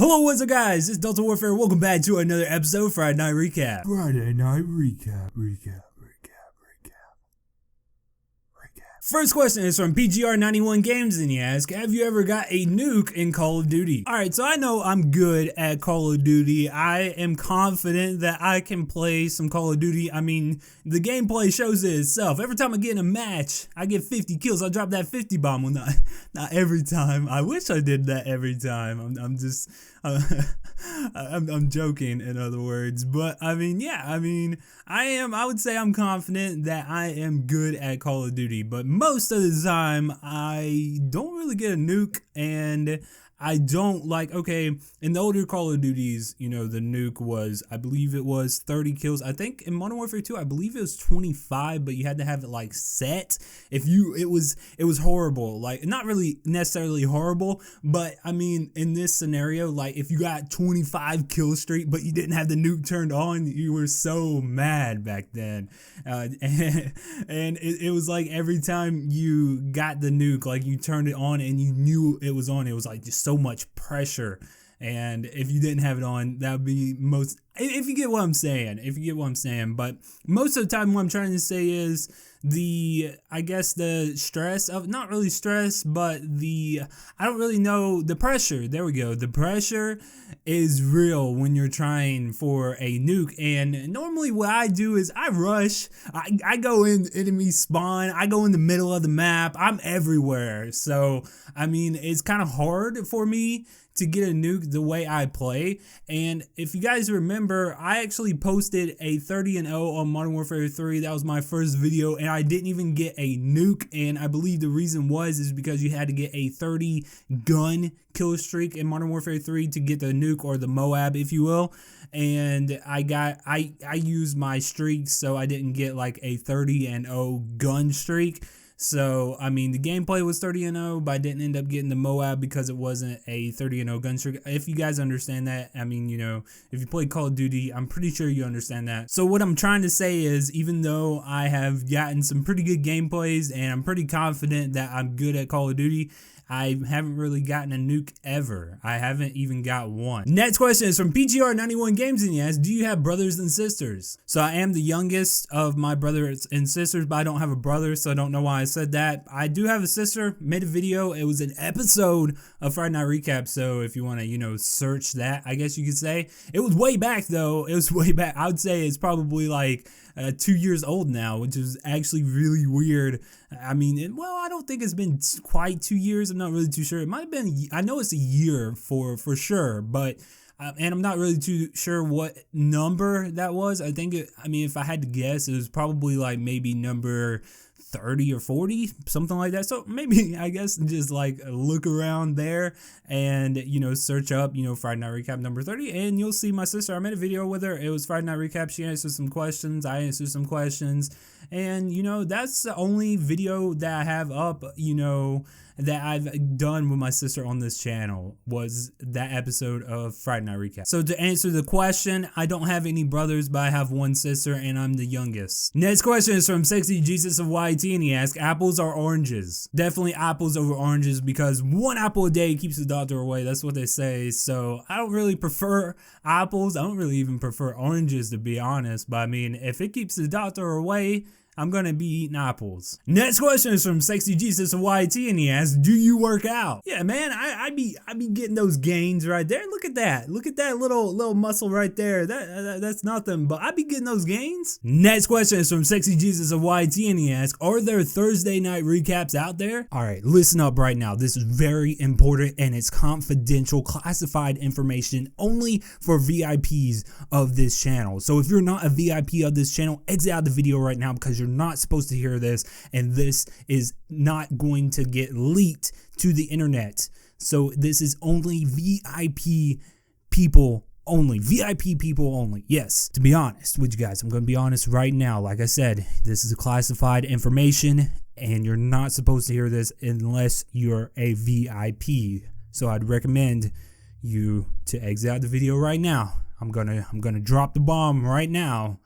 Hello, what's up guys? It's Delta Warfare. Welcome back to another episode of Friday Night Recap. Friday Night Recap. First question is from PGR91 Games, and he asks, have you ever got a nuke in Call of Duty? Alright, so I know I'm good at Call of Duty. I am confident that I can play some Call of Duty. I mean, the gameplay shows it itself. Every time I get in a match, I get 50 kills. I drop that 50 bomb. Well, not every time. I wish I did that every time. I'm just... I'm joking, in other words, but I would say I'm confident that I am good at Call of Duty, but most of the time I don't really get a nuke, and I don't okay, in the older Call of Duties, you know, the nuke was, I believe it was 30 kills. I think in Modern Warfare 2, I believe it was 25, but you had to have it set. It was horrible. Not really necessarily horrible, but I mean, in this scenario, if you got 25 kill streak, but you didn't have the nuke turned on, you were so mad back then. And it was every time you got the nuke, you turned it on and you knew it was on, it was just so much pressure. And if you didn't have it on, that would be if you get what I'm saying, but most of the time what I'm trying to say is the stress of, not really stress, but I don't really know, the pressure. There we go. The pressure is real when you're trying for a nuke. And normally what I do is I rush. I go in enemy spawn. I go in the middle of the map. I'm everywhere. So, I mean, it's kind of hard for me to get a nuke the way I play. And if you guys remember, I actually posted a 30-0 on Modern Warfare 3. That was my first video, and I didn't even get a nuke. And I believe the reason is because you had to get a 30 gun kill streak in Modern Warfare 3 to get the nuke, or the Moab, if you will. And I used my streaks, so I didn't get a 30-0 gun streak. So, I mean, the gameplay was 30-0, but I didn't end up getting the Moab because it wasn't a 30-0 gun streak. If you guys understand that, I mean, you know, if you play Call of Duty, I'm pretty sure you understand that. So what I'm trying to say is, even though I have gotten some pretty good gameplays and I'm pretty confident that I'm good at Call of Duty, I haven't really gotten a nuke ever. I haven't even got one. Next question is from PGR91 Games, and he asks, do you have brothers and sisters? So I am the youngest of my brothers and sisters, but I don't have a brother, so I don't know why I said that. I do have a sister, made a video. It was an episode of Friday Night Recap, so if you want to, you know, search that, I guess you could say. It was way back, though. It was way back. I would say it's probably 2 years old now, which is actually really weird. I mean, I don't think it's been quite 2 years. I'm not really too sure. It might have been, I know it's a year for sure, but, and I'm not really too sure what number that was. I think, if I had to guess, it was probably maybe number 30 or 40, something like that. So maybe, I guess, just look around there and, you know, search up, you know, Friday Night Recap number 30, and you'll see my sister. I made a video with her. It was Friday Night Recap. She answered some questions. I answered some questions. And, you know, that's the only video that I have up, you know, that I've done with my sister on this channel, was that episode of Friday Night Recap. So to answer the question, I don't have any brothers, but I have one sister, and I'm the youngest. Next question is from Sexy Jesus of YT, and he asks, apples or oranges? Definitely apples over oranges, because one apple a day keeps the doctor away. That's what they say. So I don't really prefer apples. I don't really even prefer oranges, to be honest. But I mean, if it keeps the doctor away, I'm gonna be eating apples. Next question is from Sexy Jesus of YT, and he asks, do you work out? Yeah, man, I be getting those gains right there. Look at that. Look at that little muscle right there. That's nothing, but I be getting those gains. Next question is from Sexy Jesus of YT, and he asks, are there Thursday night recaps out there? All right, listen up right now. This is very important, and it's confidential, classified information only for VIPs of this channel. So if you're not a VIP of this channel, exit out the video right now, because you're not supposed to hear this, and this is not going to get leaked to the internet. So this is only VIP people only. VIP people only. Yes, to be honest with you guys, I'm going to be honest right now. Like I said, this is a classified information, and you're not supposed to hear this unless you're a VIP. So I'd recommend you to exit out the video right now. I'm gonna drop the bomb right now.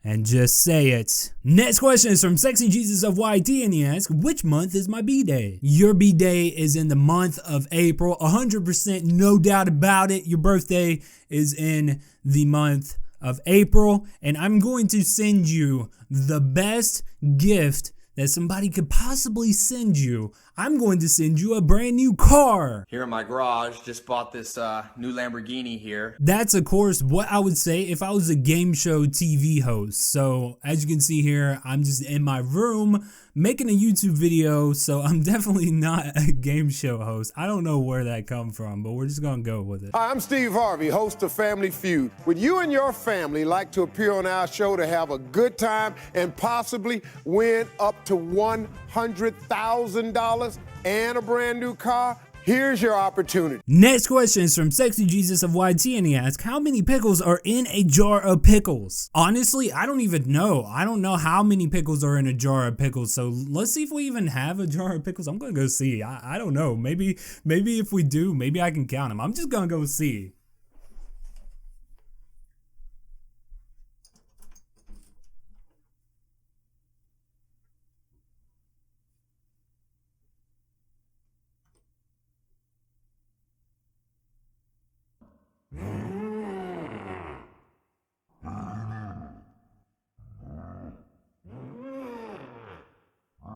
and just say it. Next question is from Sexy Jesus of YT, and he asks, which month is my B-Day? Your B-Day is in the month of April, 100%, no doubt about it. Your birthday is in the month of April, and I'm going to send you the best gift that somebody could possibly send you. I'm going to send you a brand new car. Here in my garage, just bought this new Lamborghini here. That's of course what I would say if I was a game show TV host. So as you can see here, I'm just in my room making a YouTube video, so I'm definitely not a game show host. I don't know where that come from, but we're just gonna go with it. Hi, I'm Steve Harvey, host of Family Feud. Would you and your family like to appear on our show to have a good time and possibly win up to $100,000 and a brand new car? Here's your opportunity. Next question is from Sexy Jesus of YT, and he asks, how many pickles are in a jar of pickles? Honestly, I don't even know. I don't know how many pickles are in a jar of pickles. So let's see if we even have a jar of pickles. I'm gonna go see. I don't know. Maybe if we do, maybe I can count them. I'm just gonna go see.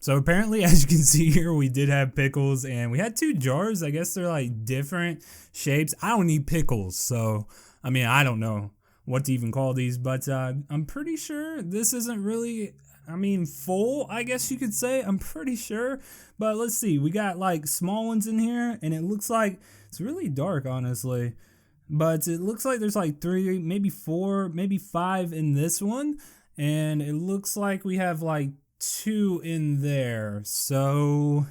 So apparently, as you can see here, we did have pickles, and we had 2 jars. I guess they're like different shapes. I don't eat pickles, so I mean, I don't know what to even call these, but I'm pretty sure this isn't really, I mean, full, I guess you could say. I'm pretty sure, but let's see. We got like small ones in here, and it looks like it's really dark, honestly. But it looks like there's like 3, maybe 4, maybe 5 in this one, and it looks like we have like 2 in there. So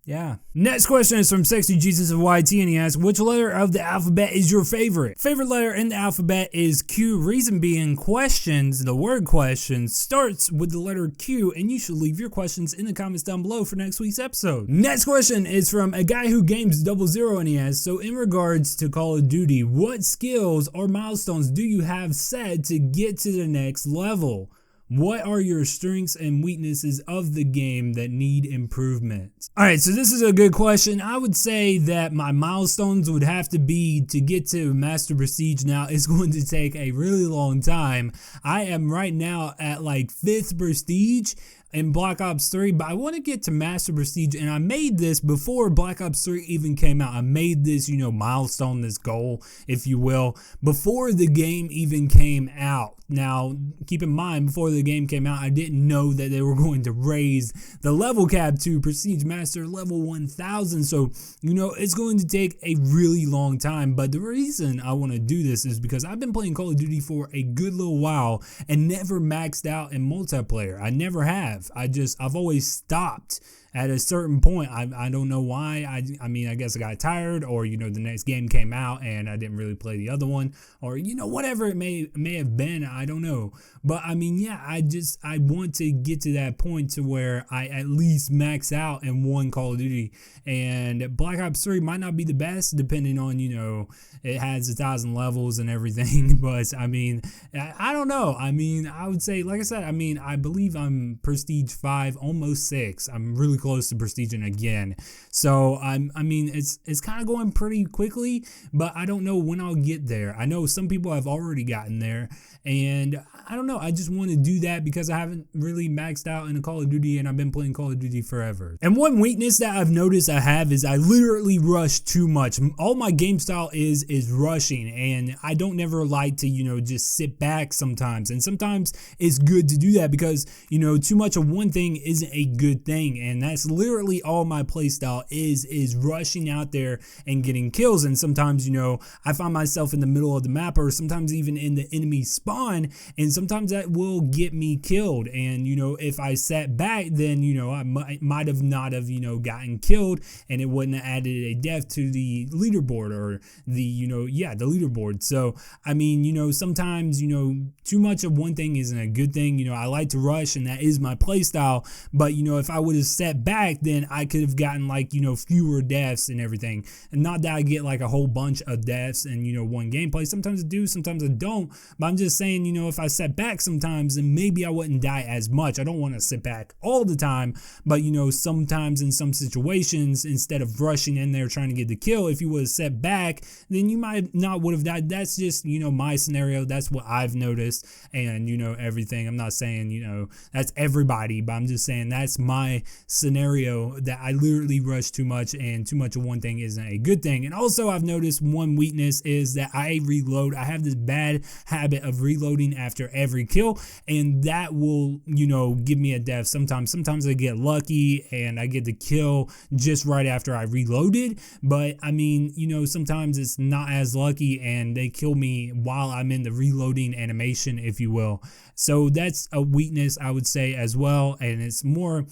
yeah. Next question is from Sexy Jesus of YT, and he asks, which letter of the alphabet is your favorite? Favorite letter in the alphabet is Q. Reason being, questions, the word questions, starts with the letter Q, and you should leave your questions in the comments down below for next week's episode. Next question is from a guy who games 00, and he asks, so in regards to Call of Duty, what skills or milestones do you have set to get to the next level? What are your strengths and weaknesses of the game that need improvement? Alright, so this is a good question. I would say that my milestones would have to be to get to Master Prestige. Now, it's going to take a really long time. I am right now at like 5th Prestige in Black Ops 3, but I want to get to Master Prestige, and I made this before Black Ops 3 even came out. I made this, you know, milestone, this goal, if you will, before the game even came out. Now, keep in mind, before the game came out, I didn't know that they were going to raise the level cap to Prestige Master level 1000. So, you know, it's going to take a really long time. But the reason I want to do this is because I've been playing Call of Duty for a good little while and never maxed out in multiplayer. I never have. I've always stopped at a certain point. I don't know why. I mean, I guess I got tired, or, you know, the next game came out and I didn't really play the other one, or, you know, whatever it may have been. I don't know. But I mean, yeah, I want to get to that point to where I at least max out in one Call of Duty. And Black Ops 3 might not be the best, depending on, you know, it has 1,000 levels and everything. But I mean, I don't know. I mean, I would say, like I said, I mean, I believe I'm Prestige 5, almost 6. I'm really close to Prestiging again. So I mean, it's kind of going pretty quickly, but I don't know when I'll get there. I know some people have already gotten there, and I don't know. I just want to do that because I haven't really maxed out in a Call of Duty, and I've been playing Call of Duty forever. And one weakness that I've noticed I have is I literally rush too much. All my game style is rushing, and I don't never like to, you know, just sit back sometimes. And sometimes it's good to do that because, you know, too much of one thing isn't a good thing, and that's literally all my play style is rushing out there and getting kills. And sometimes, you know, I find myself in the middle of the map, or sometimes even in the enemy spawn, and sometimes that will get me killed. And, you know, if I sat back, then, you know, I might have not have, you know, gotten killed, and it wouldn't have added a death to the leaderboard, or the, you know, yeah, the leaderboard. So I mean, you know, sometimes, you know, too much of one thing isn't a good thing. You know, I like to rush, and that is my play style. But, you know, if I would have sat set back, then I could have gotten like, you know, fewer deaths and everything. And not that I get like a whole bunch of deaths in, you know, one gameplay. Sometimes I do, sometimes I don't. But I'm just saying, you know, if I set back sometimes, then maybe I wouldn't die as much. I don't want to sit back all the time, but you know, sometimes in some situations, instead of rushing in there trying to get the kill, if you would have set back, then you might not would have died. That's just, you know, my scenario. That's what I've noticed, and you know, everything. I'm not saying, you know, that's everybody, but I'm just saying that's my scenario, that I literally rush too much, and too much of one thing isn't a good thing. And also I've noticed one weakness is that I reload. I have this bad habit of reloading after every kill, and that will, you know, give me a death sometimes. Sometimes I get lucky and I get the kill just right after I reloaded, but I mean, you know, sometimes it's not as lucky and they kill me while I'm in the reloading animation, if you will. So that's a weakness, I would say, as well, and it's more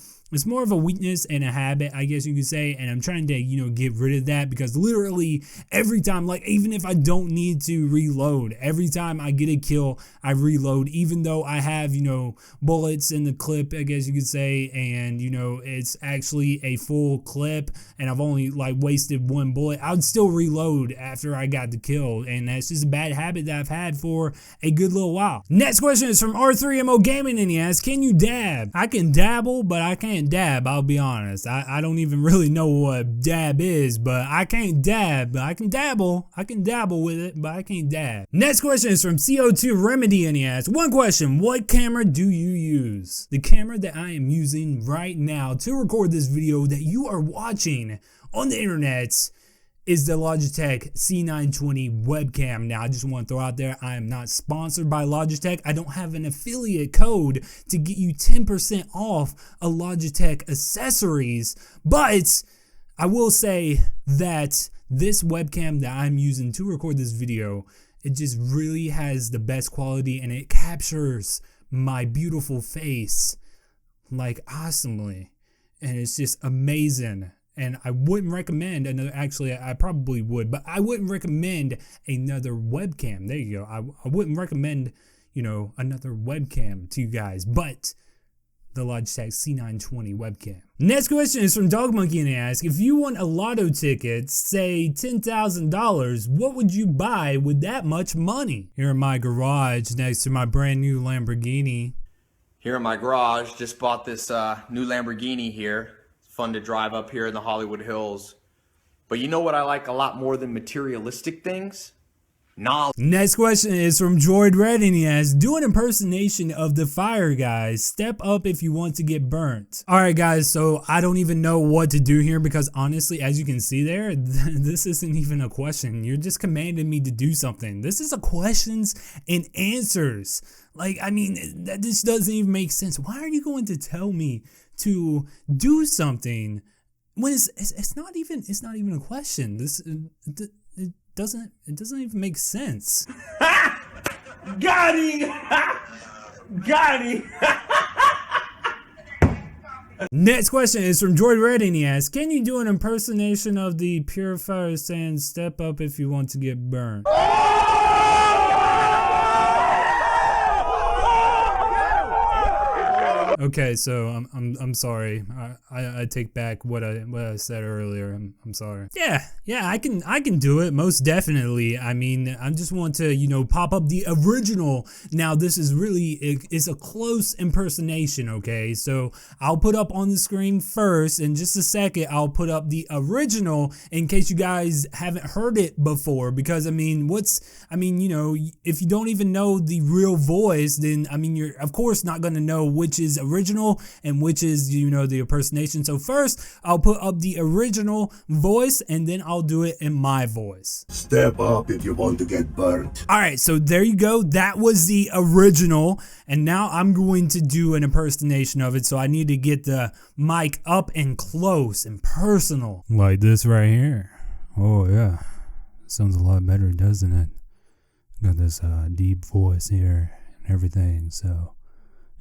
of a weakness and a habit, I guess you could say, and I'm trying to, you know, get rid of that, because literally every time, like even if I don't need to reload, every time I get a kill, I reload, even though I have, you know, bullets in the clip, I guess you could say, and you know, it's actually a full clip and I've only like wasted one bullet, I would still reload after I got the kill, and that's just a bad habit that I've had for a good little while. Next question is from R3MO Gaming, and he asks, can you dab? I can dabble, but I can't dab, I'll be honest. I don't even really know what dab is, but I can't dab, but I can dabble. I can dabble with it, but I can't dab. Next question is from CO2 Remedy, and he asks, one question, what camera do you use? The camera that I am using right now to record this video that you are watching on the internet is the Logitech C920 webcam. Now, I just want to throw out there, I am not sponsored by Logitech. I don't have an affiliate code to get you 10% off a Logitech accessories, but I will say that this webcam that I'm using to record this video, it just really has the best quality, and it captures my beautiful face like awesomely, and it's just amazing. And I wouldn't recommend another, actually I probably would, but I wouldn't recommend another webcam. There you go. I wouldn't recommend, you know, another webcam to you guys, but the Logitech C920 webcam. Next question is from Dog Monkey, and he asks, if you won a lotto ticket, say $10,000, what would you buy with that much money? Here in my garage next to my brand new Lamborghini. Here in my garage, just bought this new Lamborghini here. Fun to drive up here in the Hollywood Hills. But you know what I like a lot more than materialistic things? Knowledge. Next question is from Droid Readiness, and he asks, do an impersonation of the fire guys. Step up if you want to get burnt. Alright guys, so I don't even know what to do here, because honestly, as you can see there, this isn't even a question. You're just commanding me to do something. This is a questions and answers. Like, I mean, this doesn't even make sense. Why are you going to tell me to do something when it's not even a question? It doesn't even make sense. Got him! Got him! Next question is from Droid Readiness, and he asks, can you do an impersonation of the Purifier saying step up if you want to get burned? Okay, so I'm sorry. I take back what I said earlier. I'm sorry. Yeah, I can do it, most definitely. I mean, I just want to, you know, pop up the original. Now, this is really, it's a close impersonation, okay? So I'll put up on the screen first, in just a second, I'll put up the original in case you guys haven't heard it before, because I mean, you know, if you don't even know the real voice, then I mean, you're of course not going to know which is original and which is, you know, the impersonation. So first I'll put up the original voice, and then I'll do it in my voice. Step up if you want to get burnt. All right, so there you go. That was the original, and now I'm going to do an impersonation of it. So I need to get the mic up and close and personal, like this right here. Oh yeah, sounds a lot better, doesn't it? Got this deep voice here and everything. So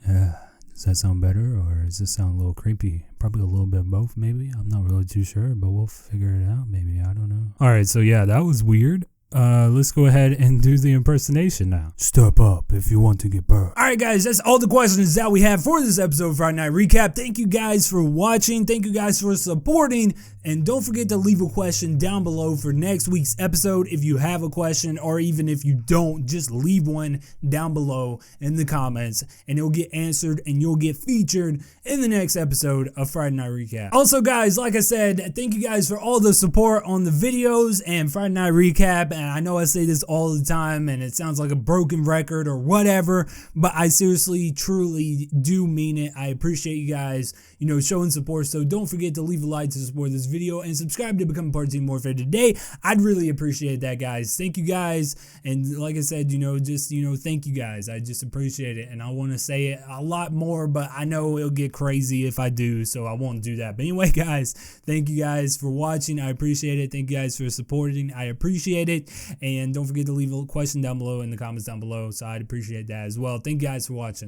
yeah, does that sound better, or does this sound a little creepy? Probably a little bit of both, maybe. I'm not really too sure, but we'll figure it out, maybe. I don't know. All right, so yeah, that was weird. let's go ahead and do the impersonation now. Step up if you want to get burned. All right, guys, that's all the questions that we have for this episode of Friday Night Recap. Thank you guys for watching. Thank you guys for supporting. And don't forget to leave a question down below for next week's episode. If you have a question, or even if you don't, just leave one down below in the comments and it'll get answered and you'll get featured in the next episode of Friday Night Recap. Also, guys, like I said, thank you guys for all the support on the videos and Friday Night Recap. And I know I say this all the time and it sounds like a broken record or whatever, but I seriously, truly do mean it. I appreciate you guys, you know, showing support. So don't forget to leave a like to support this video and subscribe to become part of Team Warfare today. I'd really appreciate that, guys. Thank you guys. And like I said, you know, just, you know, thank you guys. I just appreciate it. And I want to say it a lot more, but I know it'll get crazy if I do, so I won't do that. But anyway, guys, thank you guys for watching. I appreciate it. Thank you guys for supporting. I appreciate it. And don't forget to leave a question down below in the comments down below. So I'd appreciate that as well. Thank you guys for watching.